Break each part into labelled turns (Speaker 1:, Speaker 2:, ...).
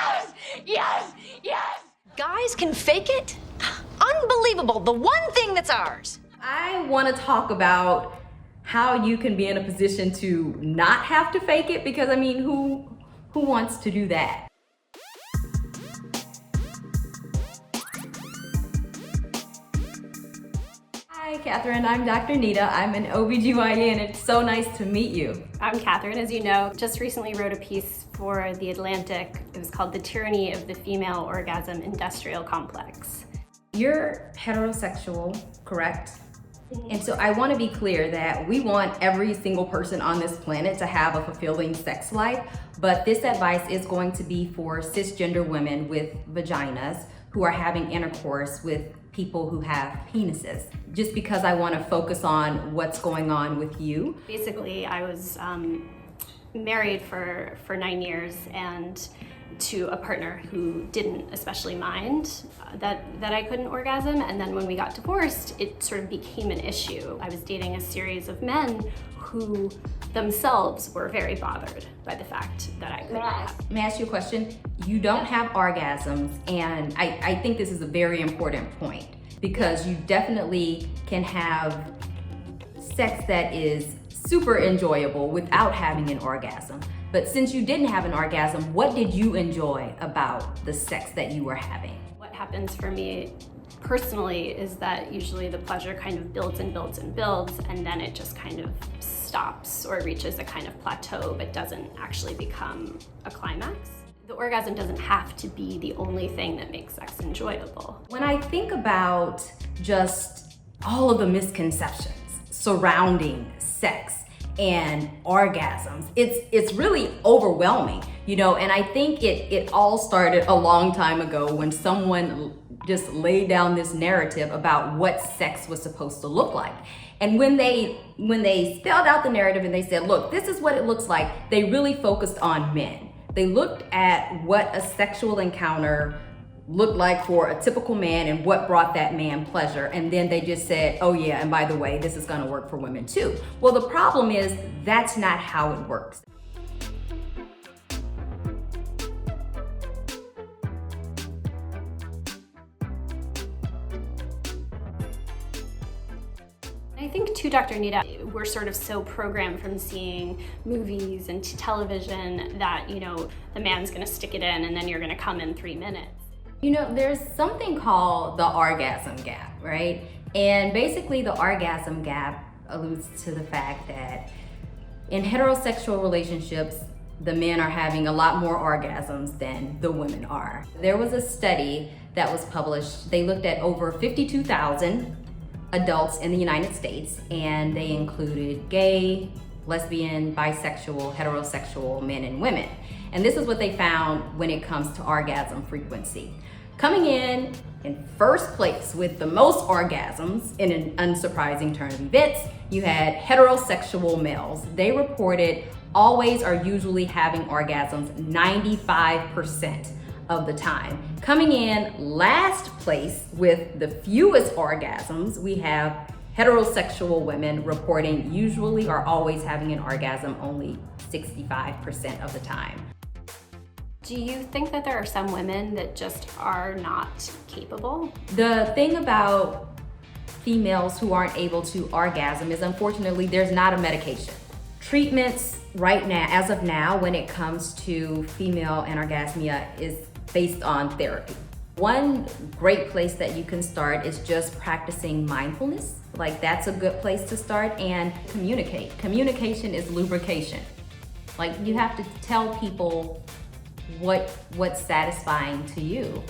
Speaker 1: Yes! Yes! Yes!
Speaker 2: Guys can fake it? Unbelievable, the one thing that's ours.
Speaker 3: I want to talk about how you can be in a position to not have to fake it, because I mean, who wants to do that? Hi, Catherine. I'm Dr. Nita. I'm an OBGYN. It's so nice to meet you.
Speaker 4: I'm Catherine, as you know. Just recently wrote a piece for The Atlantic. It was called The Tyranny of the Female Orgasm Industrial Complex.
Speaker 3: You're heterosexual, correct? And so I want to be clear that we want every single person on this planet to have a fulfilling sex life, but this advice is going to be for cisgender women with vaginas who are having intercourse with people who have penises, just because I want to focus on what's going on with you.
Speaker 4: Basically, I was married for 9 years and to a partner who didn't especially mind that I couldn't orgasm, and then when we got divorced, it sort of became an issue. I was dating a series of men who themselves were very bothered by the fact that I couldn't have.
Speaker 3: May I ask you a question? You don't have orgasms, and I think this is a very important point, because you definitely can have sex that is super enjoyable without having an orgasm. But since you didn't have an orgasm, what did you enjoy about the sex that you were having?
Speaker 4: What happens for me personally is that usually the pleasure kind of builds and builds and builds, and then it just kind of stops or reaches a kind of plateau but doesn't actually become a climax. The orgasm doesn't have to be the only thing that makes sex enjoyable.
Speaker 3: When I think about just all of the misconceptions surrounding sex and orgasms, it's really overwhelming, you know, and I think it all started a long time ago when someone just laid down this narrative about what sex was supposed to look like. And when they spelled out the narrative and they said, look, this is what it looks like, they really focused on men. They looked at what a sexual encounter looked like for a typical man and what brought that man pleasure, and then they just said, oh yeah, and by the way, this is gonna work for women too. Well, the problem is that's not how it works.
Speaker 4: I think too, Dr. Nita, we're sort of so programmed from seeing movies and television that, you know, the man's gonna stick it in and then you're gonna come in 3 minutes.
Speaker 3: You know, there's something called the orgasm gap, right? And basically the orgasm gap alludes to the fact that in heterosexual relationships, the men are having a lot more orgasms than the women are. There was a study that was published. They looked at over 52,000 adults in the United States, and they included gay, lesbian, bisexual, heterosexual men and women. And this is what they found when it comes to orgasm frequency. Coming in first place with the most orgasms in an unsurprising turn of events, you had heterosexual males. They reported always are usually having orgasms 95% of the time. Coming in last place with the fewest orgasms, we have heterosexual women reporting usually or always having an orgasm only 65% of the time.
Speaker 4: Do you think that there are some women that just are not capable?
Speaker 3: The thing about females who aren't able to orgasm is, unfortunately, there's not a medication. Treatments right now, as of now, when it comes to female anorgasmia, is based on therapy. One great place that you can start is just practicing mindfulness. Like, that's a good place to start, and communicate. Communication is lubrication. Like, you have to tell people what's satisfying to you.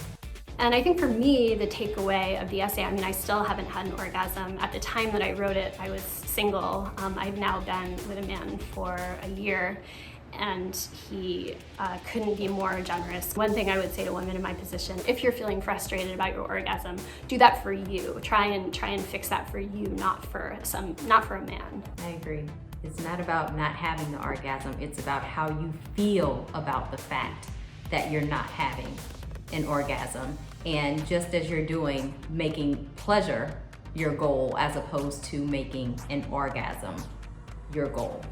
Speaker 4: And I think for me, the takeaway of the essay, I mean, I still haven't had an orgasm. At the time that I wrote it, I was single. I've now been with a man for a year, and he couldn't be more generous. One thing I would say to women in my position, if you're feeling frustrated about your orgasm, do that for you. Try and fix that for you, not for a man.
Speaker 3: I agree. It's not about not having the orgasm, it's about how you feel about the fact that you're not having an orgasm. And just as you're doing, making pleasure your goal as opposed to making an orgasm your goal.